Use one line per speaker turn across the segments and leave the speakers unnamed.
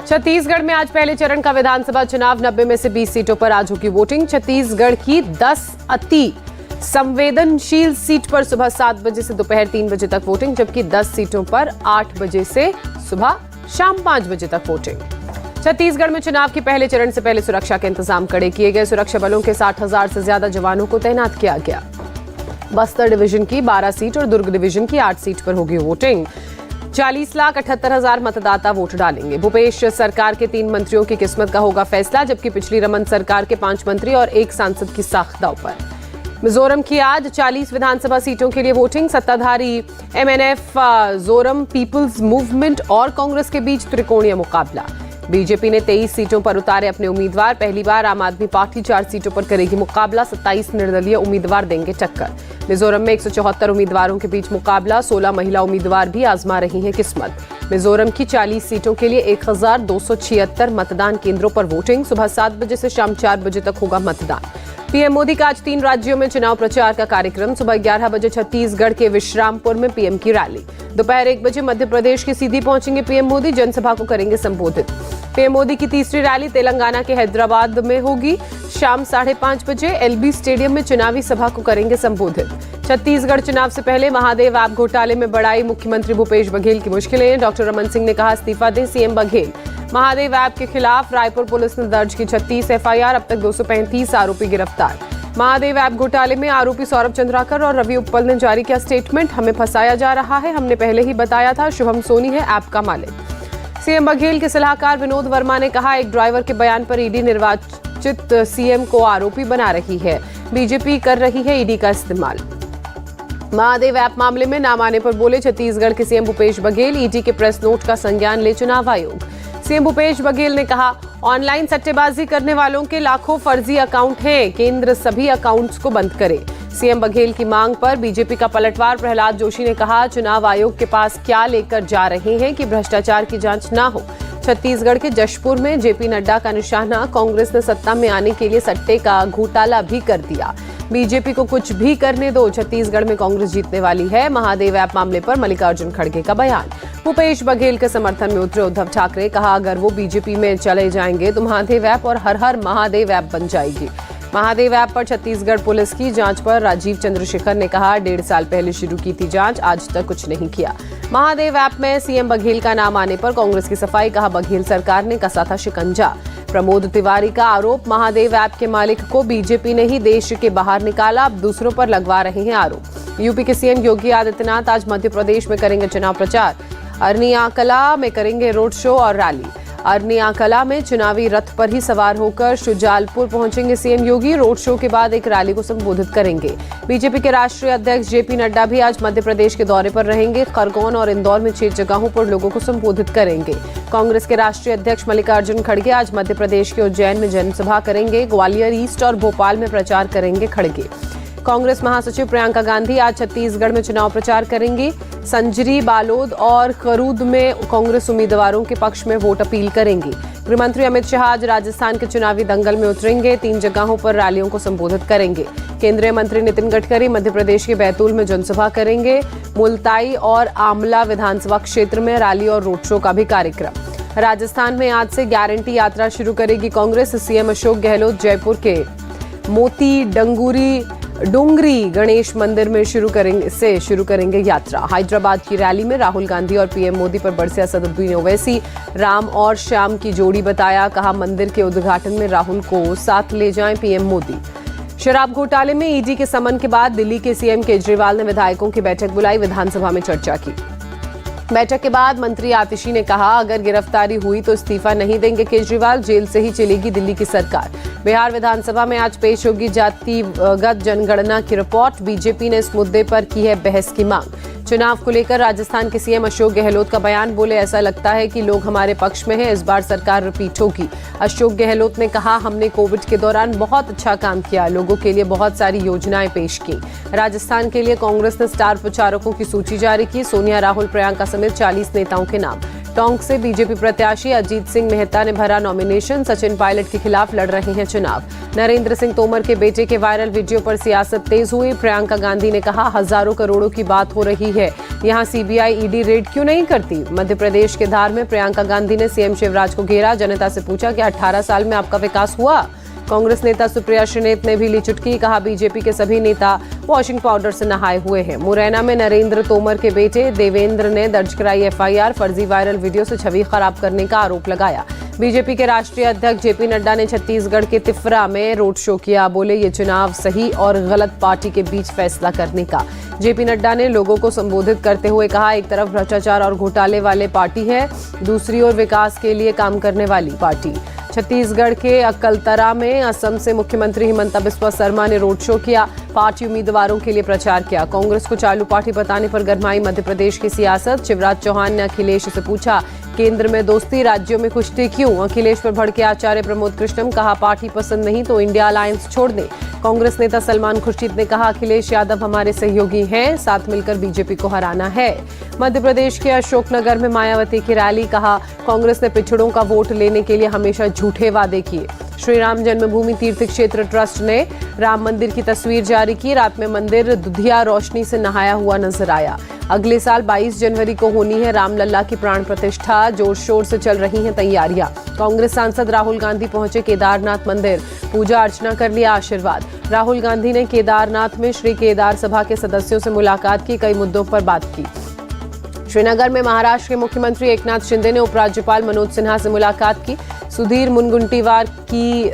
छत्तीसगढ़ में आज पहले चरण का विधानसभा चुनाव 90 में से 20 सीटों पर आज होगी वोटिंग। छत्तीसगढ़ की 10 अति संवेदनशील सीट पर सुबह 7 बजे से दोपहर 3 बजे तक वोटिंग, जबकि 10 सीटों पर 8 बजे से सुबह शाम 5 बजे तक वोटिंग। छत्तीसगढ़ में चुनाव के पहले चरण से पहले सुरक्षा के इंतजाम कड़े किए गए। सुरक्षा बलों के 60,000 से ज्यादा जवानों को तैनात किया गया। बस्तर डिवीजन की 12 सीट और दुर्ग डिवीजन की 8 सीट पर होगी वोटिंग। 40,78,000 मतदाता वोट डालेंगे। भूपेश सरकार के 3 मंत्रियों की किस्मत का होगा फैसला, जबकि पिछली रमन सरकार के 5 मंत्री और 1 सांसद की साख दांव पर। मिजोरम की आज 40 विधानसभा सीटों के लिए वोटिंग। सत्ताधारी एमएनएफ, जोरम पीपुल्स मूवमेंट और कांग्रेस के बीच त्रिकोणीय मुकाबला। बीजेपी ने 23 सीटों पर उतारे अपने उम्मीदवार। पहली बार आम आदमी पार्टी 4 सीटों पर करेगी मुकाबला। 27 निर्दलीय उम्मीदवार देंगे टक्कर। मिजोरम में 174 उम्मीदवारों के बीच मुकाबला। 16 महिला उम्मीदवार भी आजमा रही हैं किस्मत। मिजोरम की 40 सीटों के लिए 1276 मतदान केंद्रों पर वोटिंग। सुबह 7 बजे से शाम 4 बजे तक होगा मतदान। पीएम मोदी का आज 3 राज्यों में चुनाव प्रचार का कार्यक्रम। सुबह 11 बजे छत्तीसगढ़ के विश्रामपुर में पीएम की रैली। दोपहर 1 बजे मध्य प्रदेश के सीधी पहुंचेंगे पीएम मोदी, जनसभा को करेंगे संबोधित। पीएम मोदी की तीसरी रैली तेलंगाना के हैदराबाद में होगी। शाम 5:30 बजे एलबी स्टेडियम में चुनावी सभा को करेंगे संबोधित। छत्तीसगढ़ चुनाव से पहले महादेव ऐप घोटाले में बढ़ाई मुख्यमंत्री भूपेश बघेल की मुश्किलें। डॉक्टर रमन सिंह ने कहा इस्तीफा दें सीएम बघेल। महादेव ऐप के खिलाफ रायपुर पुलिस ने दर्ज की 36 एफआईआर। अब तक 235 आरोपी गिरफ्तार। महादेव ऐप घोटाले में आरोपी सौरभ चंद्राकर और रवि उप्पल ने जारी किया स्टेटमेंट। हमें फंसाया जा रहा है, हमने पहले ही बताया था। शुभम सोनी है ऐप का मालिक। सीएम बघेल के सलाहकार विनोद वर्मा ने कहा एक ड्राइवर के बयान पर ईडी निर्वाचित सीएम को आरोपी बना रही है। बीजेपी कर रही है ईडी का इस्तेमाल। महादेव ऐप मामले में नाम आने पर बोले छत्तीसगढ़ के सीएम भूपेश बघेल। ईडी के प्रेस नोट का संज्ञान ले चुनाव आयोग। सीएम भूपेश बघेल ने कहा ऑनलाइन सट्टेबाजी करने वालों के लाखों फर्जी अकाउंट हैं, केंद्र सभी अकाउंट्स को बंद करे। सीएम बघेल की मांग पर बीजेपी का पलटवार। प्रहलाद जोशी ने कहा चुनाव आयोग के पास क्या लेकर जा रहे हैं कि भ्रष्टाचार की जांच ना हो। छत्तीसगढ़ के जशपुर में जेपी नड्डा का निशाना। कांग्रेस ने सत्ता में आने के लिए सट्टे का घोटाला भी कर दिया। बीजेपी को कुछ भी करने दो, छत्तीसगढ़ में कांग्रेस जीतने वाली है। महादेव ऐप मामले पर मल्लिकार्जुन खड़गे का बयान। भूपेश बघेल के समर्थन में उतरे उद्धव ठाकरे। कहा अगर वो बीजेपी में चले जाएंगे तो महादेव ऐप और हर हर महादेव ऐप बन जाएगी। महादेव ऐप पर छत्तीसगढ़ पुलिस की जांच पर राजीव चंद्रशेखर ने कहा 1.5 साल पहले शुरू की थी जांच, आज तक कुछ नहीं किया। महादेव ऐप में सीएम बघेल का नाम आने पर कांग्रेस की सफाई। कहा बघेल सरकार ने कसा था शिकंजा। प्रमोद तिवारी का आरोप महादेव ऐप के मालिक को बीजेपी ने ही देश के बाहर निकाला, अब दूसरों पर लगवा रहे हैं आरोप। यूपी के सीएम योगी आदित्यनाथ आज मध्य प्रदेश में करेंगे चुनाव प्रचार। अरनियाकला में करेंगे रोड शो और रैली। अरनियाकला में चुनावी रथ पर ही सवार होकर शुजालपुर पहुंचेंगे सीएम योगी। रोड शो के बाद एक रैली को संबोधित करेंगे। बीजेपी के राष्ट्रीय अध्यक्ष जेपी नड्डा भी आज मध्य प्रदेश के दौरे पर रहेंगे। खरगोन और इंदौर में 6 जगहों पर लोगों को संबोधित करेंगे। कांग्रेस के राष्ट्रीय अध्यक्ष मल्लिकार्जुन खड़गे आज मध्य प्रदेश के उज्जैन में जनसभा करेंगे। ग्वालियर ईस्ट और भोपाल में प्रचार करेंगे खड़गे। कांग्रेस महासचिव प्रियंका गांधी आज छत्तीसगढ़ में चुनाव प्रचार करेंगी। संजरी, बालोद और खरूद में कांग्रेस उम्मीदवारों के पक्ष में वोट अपील करेंगी। गृहमंत्री अमित शाह आज राजस्थान के चुनावी दंगल में उतरेंगे। 3 जगहों पर रैलियों को संबोधित करेंगे। केंद्रीय मंत्री नितिन गडकरी मध्य प्रदेश के बैतूल में जनसभा करेंगे। मुल्ताई और आमला विधानसभा क्षेत्र में रैली और रोड शो का भी कार्यक्रम। राजस्थान में आज से गारंटी यात्रा शुरू करेगी कांग्रेस। सीएम अशोक गहलोत जयपुर के मोती डोंगरी गणेश मंदिर में शुरू करेंगे यात्रा। हैदराबाद की रैली में राहुल गांधी और पीएम मोदी पर बरसे असदुद्दीन ओवैसी। राम और श्याम की जोड़ी बताया, कहा मंदिर के उद्घाटन में राहुल को साथ ले जाएं पीएम मोदी। शराब घोटाले में ईडी के समन के बाद दिल्ली के सीएम केजरीवाल ने विधायकों की बैठक बुलाई, विधानसभा में चर्चा की। बैठक के बाद मंत्री आतिशी ने कहा अगर गिरफ्तारी हुई तो इस्तीफा नहीं देंगे केजरीवाल, जेल से ही चलेगी दिल्ली की सरकार। बिहार विधानसभा में आज पेश होगी जातिगत जनगणना की रिपोर्ट। बीजेपी ने इस मुद्दे पर की है बहस की मांग। चुनाव को लेकर राजस्थान के सीएम अशोक गहलोत का बयान। बोले ऐसा लगता है कि लोग हमारे पक्ष में हैं, इस बार सरकार रिपीट होगी। अशोक गहलोत ने कहा हमने कोविड के दौरान बहुत अच्छा काम किया, लोगों के लिए बहुत सारी योजनाएं पेश की। राजस्थान के लिए कांग्रेस ने स्टार प्रचारकों की सूची जारी की। सोनिया, राहुल, प्रियंका समेत 40 नेताओं के नाम। टोंक से बीजेपी प्रत्याशी अजीत सिंह मेहता ने भरा नॉमिनेशन। सचिन पायलट के खिलाफ लड़ रहे हैं चुनाव। नरेंद्र सिंह तोमर के बेटे के वायरल वीडियो पर सियासत तेज हुई। प्रियंका गांधी ने कहा, हजारों करोड़ों की बात हो रही है, यहां सीबीआई ईडी रेड क्यों नहीं करती। मध्य प्रदेश के धार में प्रियंका गांधी ने सीएम शिवराज को घेरा। जनता से पूछा कि 18 साल में आपका विकास हुआ। कांग्रेस नेता सुप्रिया श्रीनेत ने भी ली चुटकी। कहा, बीजेपी के सभी नेता वॉशिंग पाउडर से नहाए हुए हैं। मुरैना में नरेंद्र तोमर के बेटे देवेंद्र ने दर्ज कराई एफआईआर। फर्जी वायरल वीडियो से छवि खराब करने का आरोप लगाया। बीजेपी के राष्ट्रीय अध्यक्ष जेपी नड्डा ने छत्तीसगढ़ के तिफरा में रोड शो किया। बोले, ये चुनाव सही और गलत पार्टी के बीच फैसला करने का। जेपी नड्डा ने लोगों को संबोधित करते हुए कहा, एक तरफ भ्रष्टाचार और घोटाले वाले पार्टी है, दूसरी ओर विकास के लिए काम करने वाली पार्टी। छत्तीसगढ़ के अकलतरा में असम से मुख्यमंत्री हिमंता बिस्वा शर्मा ने रोड शो किया। पार्टी उम्मीदवारों के लिए प्रचार किया। कांग्रेस को चालू पार्टी बताने पर गरमाई मध्य प्रदेश की सियासत। शिवराज चौहान ने अखिलेश से पूछा, केंद्र में दोस्ती, राज्यों में कुश्ती क्यों। अखिलेश पर भड़के आचार्य प्रमोद कृष्णम। कहा, पार्टी पसंद नहीं तो इंडिया अलायंस छोड़ दें। कांग्रेस नेता सलमान खुर्शीद ने कहा, अखिलेश यादव हमारे सहयोगी हैं, साथ मिलकर बीजेपी को हराना है। मध्य प्रदेश के अशोकनगर में मायावती की रैली। कहा, कांग्रेस ने पिछड़ों का वोट लेने के लिए हमेशा झूठे वादे किए। श्री राम जन्मभूमि तीर्थ क्षेत्र ट्रस्ट ने राम मंदिर की तस्वीर जारी की। रात में मंदिर दुधिया रोशनी से नहाया हुआ नजर आया। अगले साल 22 जनवरी को होनी है रामलला की प्राण प्रतिष्ठा। जोर शोर से चल रही हैं तैयारियां। कांग्रेस सांसद राहुल गांधी पहुंचे केदारनाथ मंदिर, पूजा अर्चना कर लिया आशीर्वाद। राहुल गांधी ने केदारनाथ में श्री केदार सभा के सदस्यों से मुलाकात की, कई मुद्दों पर बात की। श्रीनगर में महाराष्ट्र के मुख्यमंत्री एकनाथ शिंदे ने उपराज्यपाल मनोज सिन्हा से मुलाकात की। सुधीर मुनगंटीवार की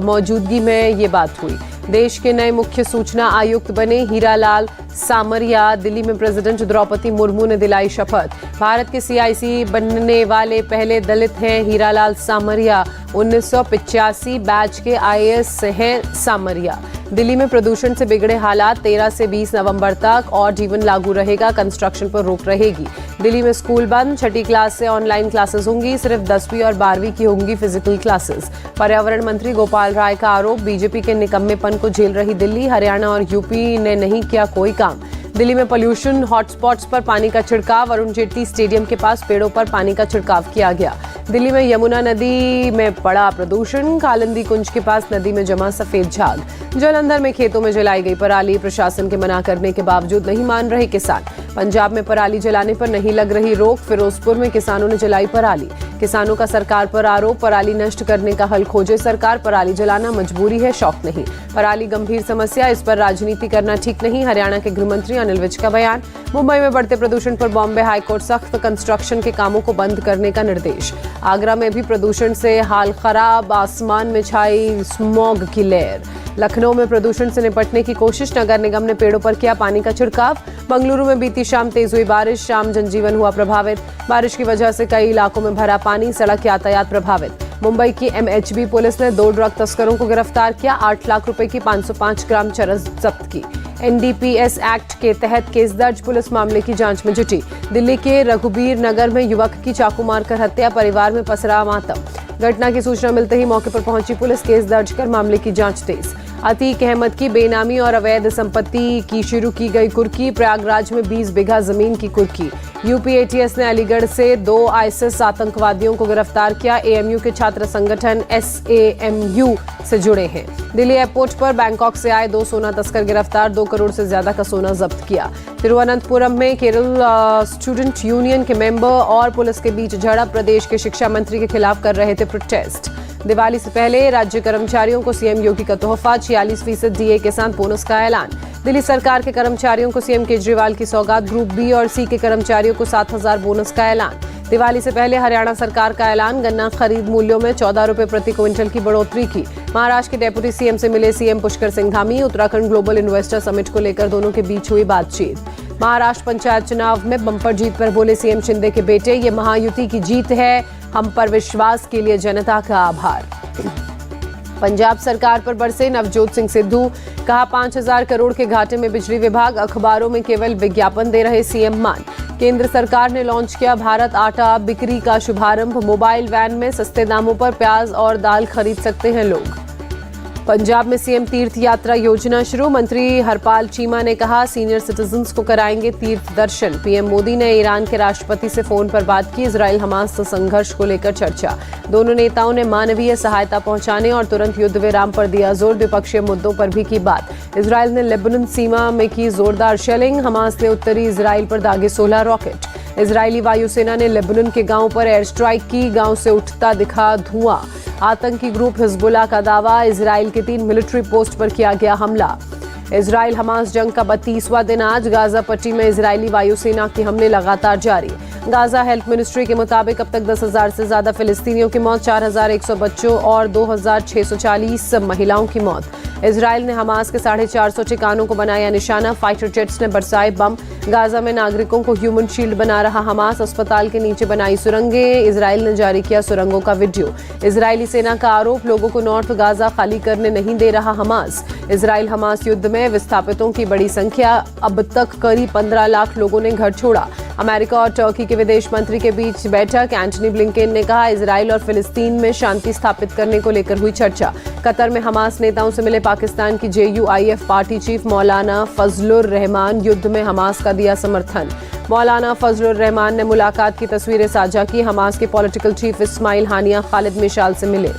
मौजूदगी में ये बात हुई। देश के नए मुख्य सूचना आयुक्त बने हीरालाल सामरिया। दिल्ली में प्रेसिडेंट द्रौपदी मुर्मू ने दिलाई शपथ। भारत के सीआईसी बनने वाले पहले दलित हैं हीरालाल सामरिया। 1985 बैच के आईएएस हैं सामरिया। दिल्ली में प्रदूषण से बिगड़े हालात। 13 से 20 नवंबर तक और जीवन लागू रहेगा, कंस्ट्रक्शन पर रोक रहेगी। दिल्ली में स्कूल बंद, छठी क्लास से ऑनलाइन क्लासेस होंगी। सिर्फ 10वीं और 12वीं की होंगी फिजिकल क्लासेस। पर्यावरण मंत्री गोपाल राय का आरोप, बीजेपी के निकम्मेपन को झेल रही दिल्ली, हरियाणा और यूपी ने नहीं किया कोई काम। दिल्ली में पोल्यूशन हॉटस्पॉट्स पर पानी का छिड़काव। अरुण जेटली स्टेडियम के पास पेड़ों पर पानी का छिड़काव किया गया। दिल्ली में यमुना नदी में पड़ा प्रदूषण। कालिंदी कुंज के पास नदी में जमा सफेद झाग। जलंधर में खेतों में जलाई गई पराली। प्रशासन के मना करने के बावजूद नहीं मान रहे किसान। पंजाब में पराली जलाने पर नहीं लग रही रोक। फिरोजपुर में किसानों ने जलाई पराली। किसानों का सरकार पर आरोप, पराली नष्ट करने का हल खोजे सरकार। पराली जलाना मजबूरी है, शौक नहीं। पराली गंभीर समस्या, इस पर राजनीति करना ठीक नहीं। हरियाणा के गृहमंत्री अनिल विज का बयान। मुंबई में बढ़ते प्रदूषण पर बॉम्बे हाईकोर्ट सख्त, कंस्ट्रक्शन के कामों को बंद करने का निर्देश। आगरा में भी प्रदूषण से हाल खराब, आसमान में छाई स्मॉग की लेयर। लखनऊ में प्रदूषण से निपटने की कोशिश, नगर निगम ने पेड़ों पर किया पानी का छिड़काव। बंगलुरु में बीती शाम तेज हुई बारिश, शाम जनजीवन हुआ प्रभावित। बारिश की वजह से कई इलाकों में भरा पानी, सड़क यातायात प्रभावित। मुंबई की एमएचबी पुलिस ने 2 ड्रग तस्करों को गिरफ्तार किया। 8 लाख रुपए की 505 ग्राम चरस जब्त की। एनडीपीएस एक्ट के तहत केस दर्ज, पुलिस मामले की जांच में जुटी। दिल्ली के रघुबीर नगर में युवक की चाकू मारकर हत्या, परिवार में पसरा मातम। घटना की सूचना मिलते ही मौके पर पहुंची पुलिस, केस दर्ज कर मामले की जांच तेज। अतीक अहमद की बेनामी और अवैध संपत्ति की शुरू की गई कुर्की। प्रयागराज में 20 बीघा जमीन की कुर्की। यूपी एटीएस ने अलीगढ़ से 2 आईएसआईएस आतंकवादियों को गिरफ्तार किया। एएमयू के छात्र संगठन एसएएमयू से जुड़े हैं। दिल्ली एयरपोर्ट पर बैंकॉक से आए 2 सोना तस्कर गिरफ्तार। 2 करोड़ से ज्यादा का सोना जब्त किया। तिरुवनंतपुरम में केरल स्टूडेंट यूनियन के मेंबर और पुलिस के बीच झड़प। प्रदेश के शिक्षा मंत्री के खिलाफ कर रहे थे प्रोटेस्ट। दिवाली से पहले राज्य कर्मचारियों को सीएम योगी का तोहफा। 46% डीए के साथ बोनस का ऐलान। दिल्ली सरकार के कर्मचारियों को सीएम केजरीवाल की सौगात। ग्रुप बी और सी के कर्मचारियों को 7,000 बोनस का ऐलान। दिवाली से पहले हरियाणा सरकार का ऐलान। गन्ना खरीद मूल्यों में 14 रुपए प्रति क्विंटल की बढ़ोतरी की। महाराष्ट्र के डेप्यूटी सीएम से मिले CM Pushkar Singh Dhami. Uttarakhand global investor summit को लेकर दोनों के बीच हुई बातचीत। महाराष्ट्र पंचायत चुनाव में बम्पर जीत पर बोले सीएम शिंदे के बेटे, ये महायुति की जीत है, हम पर विश्वास के लिए जनता का आभार। पंजाब सरकार पर बरसे नवजोत सिंह सिद्धू। कहा, 5,000 करोड़ के घाटे में बिजली विभाग, अखबारों में केवल विज्ञापन दे रहे सीएम मान। केंद्र सरकार ने लॉन्च किया भारत आटा बिक्री का शुभारंभ। मोबाइल वैन में सस्ते दामों पर प्याज और दाल खरीद सकते हैं लोग। पंजाब में सीएम तीर्थ यात्रा योजना शुरू। मंत्री हरपाल चीमा ने कहा सीनियर सिटीजन्स को कराएंगे तीर्थ दर्शन। पीएम मोदी ने ईरान के राष्ट्रपति से फोन पर बात की। इजराइल हमास संघर्ष को लेकर चर्चा। दोनों नेताओं ने मानवीय सहायता पहुंचाने और तुरंत युद्ध विराम पर दिया जोर। द्विपक्षीय मुद्दों पर भी की बात। इजराइल ने लेबनान सीमा में की जोरदार शेलिंग। हमास ने उत्तरी इजराइल पर दागे 16 रॉकेट। इजरायली वायुसेना ने लेबनान के गांव पर एयर स्ट्राइक की। गांव से उठता दिखा धुआं। आतंकी ग्रुप हिजबुल्लाह का दावा। इजराइल के 3 मिलिट्री पोस्ट पर किया गया हमला। इजराइल हमास जंग का 32वां दिन आज। गाजा पट्टी में इजरायली वायुसेना के हमले लगातार जारी। गाजा हेल्थ मिनिस्ट्री के मुताबिक अब तक 10,000 से ज्यादा फिलिस्तीनियों की मौत, 4,100 बच्चों और 2,640 महिलाओं की मौत। इजराइल ने हमास के 450 ठिकानों को बनाया निशाना। फाइटर जेट्स ने बरसाए बम। गाजा में नागरिकों को ह्यूमन शील्ड बना रहा हमास। अस्पताल के नीचे बनाई सुरंगें। इजराइल ने जारी किया सुरंगों का वीडियो। इजरायली सेना का आरोप, लोगों को नॉर्थ गाजा खाली करने नहीं दे रहा हमास। इजराइल हमास युद्ध में विस्थापितों की बड़ी संख्या। अब तक करीब 15 लाख लोगों ने घर छोड़ा। अमेरिका और टर्की के विदेश मंत्री के बीच बैठक। एंटनी ब्लिंकेन ने कहा इजराइल और फिलिस्तीन में शांति स्थापित करने को लेकर हुई चर्चा। कतर में हमास नेताओं से मिले पाकिस्तान की JUIF पार्टी चीफ मौलाना फजलुर रहमान। युद्ध में हमास का दिया समर्थन। मौलाना फजलुर रहमान ने मुलाकात की तस्वीरें साझा की। हमास के पॉलिटिकल चीफ इस्माइल हानिया खालिद मिशाल से मिले।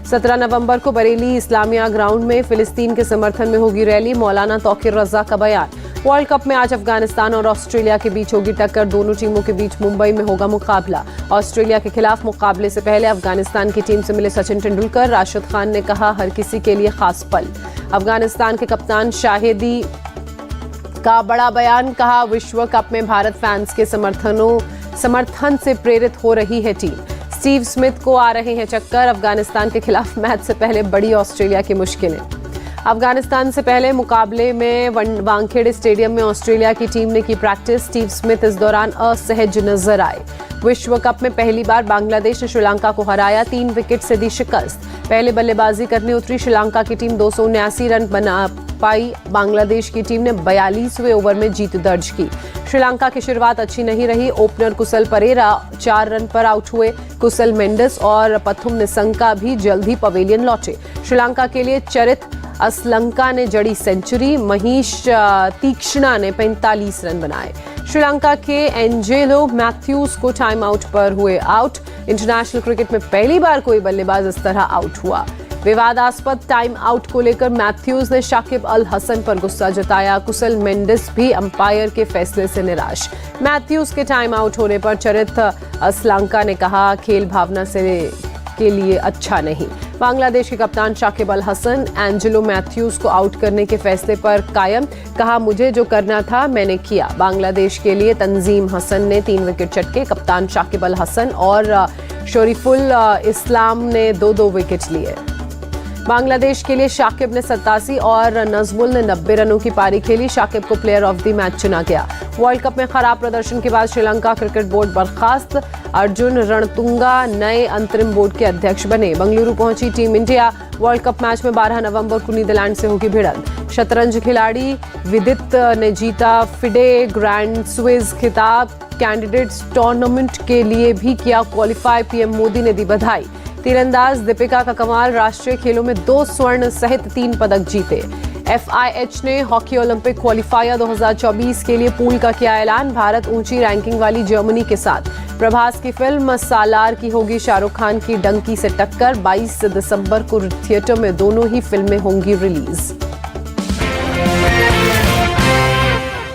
17 नवंबर को बरेली इस्लामिया ग्राउंड में फिलिस्तीन के समर्थन में होगी रैली। मौलाना तौकीर रजा का बयान। वर्ल्ड कप में आज अफगानिस्तान और ऑस्ट्रेलिया के बीच होगी टक्कर। दोनों टीमों के बीच मुंबई में होगा मुकाबला। ऑस्ट्रेलिया के खिलाफ मुकाबले से पहले अफगानिस्तान की टीम से मिले सचिन तेंदुलकर। राशिद खान ने कहा हर किसी के लिए खास पल। अफगानिस्तान के कप्तान शाहिदी का बड़ा बयान। कहा विश्व कप में भारत फैंस के समर्थन से प्रेरित हो रही है टीम। स्टीव स्मिथ को आ रहे हैं चक्कर। अफगानिस्तान के खिलाफ मैच से पहले बड़ी ऑस्ट्रेलिया की मुश्किलें। अफगानिस्तान से पहले मुकाबले में वानखेड़े स्टेडियम में ऑस्ट्रेलिया की टीम ने की प्रैक्टिस। स्टीव स्मिथ इस दौरान असहज नजर आए। विश्व कप में पहली बार बांग्लादेश ने श्रीलंका को हराया। 3 विकेट से दी शिकस्त। पहले बल्लेबाजी करने उतरी श्रीलंका की टीम 279 रन बना पाई। बांग्लादेश की टीम ने 42वें ओवर में जीत दर्ज की। श्रीलंका की शुरुआत अच्छी नहीं रही। ओपनर कुशल परेरा 4 रन पर आउट हुए। कुशल मेंडिस और पथुम निसंका भी जल्द ही पवेलियन लौटे। श्रीलंका के लिए चरित असलंका ने जड़ी सेंचुरी। महीश तीक्ष्णा ने 45 रन बनाए। श्रीलंका के एंजेलो मैथ्यूज को टाइम आउट पर हुए आउट। इंटरनेशनल क्रिकेट में पहली बार कोई बल्लेबाज इस तरह आउट हुआ। विवादास्पद टाइम आउट को लेकर मैथ्यूज ने शाकिब अल हसन पर गुस्सा जताया। कुशल मेंडिस भी अंपायर के फैसले से निराश। मैथ्यूज के टाइम आउट होने पर चरित असलंका ने कहा खेल भावना के लिए अच्छा नहीं। बांग्लादेश के कप्तान शाकिब अल हसन एंजेलो मैथ्यूज को आउट करने के फैसले पर कायम। कहा मुझे जो करना था मैंने किया। बांग्लादेश के लिए तंजीम हसन ने 3 विकेट चटके। कप्तान शाकिब अल हसन और शरीफुल इस्लाम ने 2-2 विकेट लिए। बांग्लादेश के लिए शाकिब ने 87 और नजमुल ने 90 रनों की पारी खेली। शाकिब को प्लेयर ऑफ द मैच चुना गया। वर्ल्ड कप में खराब प्रदर्शन के बाद श्रीलंका क्रिकेट बोर्ड बर्खास्त। अर्जुन रणतुंगा नए अंतरिम बोर्ड के अध्यक्ष बने। बंगलुरु पहुंची team India. World cup match में 12 नवंबर को नीदरलैंड से होगी भिड़ंत। शतरंज खिलाड़ी विदित ने जीता फिडे ग्रैंड स्विस खिताब। कैंडिडेट्स टूर्नामेंट के लिए भी किया क्वालिफाई। पीएम मोदी ने दी बधाई। तीरंदाज दीपिका का कमाल। राष्ट्रीय खेलों में 2 स्वर्ण सहित 3 पदक जीते। FIH ने हॉकी ओलंपिक क्वालिफायर 2024 के लिए पूल का किया ऐलान। भारत ऊंची रैंकिंग वाली जर्मनी के साथ। प्रभास की फिल्म सालार की होगी शाहरुख खान की डंकी से टक्कर। 22 दिसंबर को थिएटर में दोनों ही फिल्में होंगी रिलीज।